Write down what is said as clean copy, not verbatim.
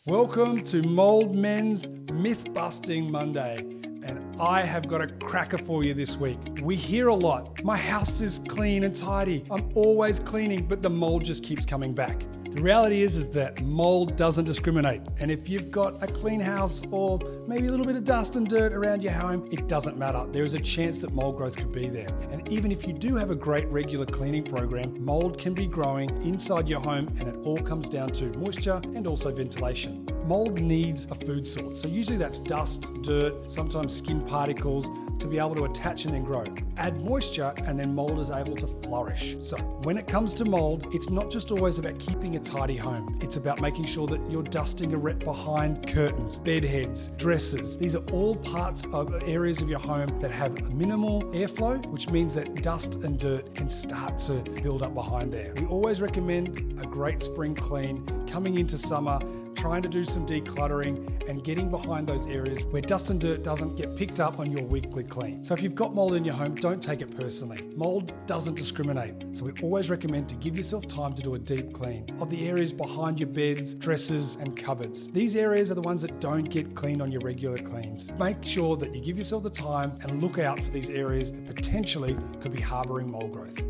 Welcome to MouldMen's Myth-Busting Monday, and I have got a cracker for you this week. We hear a lot, my house is clean and tidy, I'm always cleaning, but the mold just keeps coming back. The reality is that mold doesn't discriminate, and if you've got a clean house or maybe a little bit of dust and dirt around your home, it doesn't matter. There is a chance that mold growth could be there. And even if you do have a great regular cleaning program, mold can be growing inside your home, and it all comes down to moisture and also ventilation. Mold needs a food source, so usually that's dust, dirt, sometimes skin particles to be able to attach and then grow. Add moisture and then mold is able to flourish. So when it comes to mold, it's not just always about keeping a tidy home. It's about making sure that you're dusting a rep behind curtains, bed heads, dressers. These are all parts of areas of your home that have minimal airflow, which means that dust and dirt can start to build up behind there. We always recommend a great spring clean coming into summer, trying to do some decluttering and getting behind those areas where dust and dirt doesn't get picked up on your weekly clean. So if you've got mold in your home, don't take it personally. Mold doesn't discriminate. So we always recommend to give yourself time to do a deep clean of the areas behind your beds, dressers, and cupboards. These areas are the ones that don't get cleaned on your regular cleans. Make sure that you give yourself the time and look out for these areas that potentially could be harboring mold growth.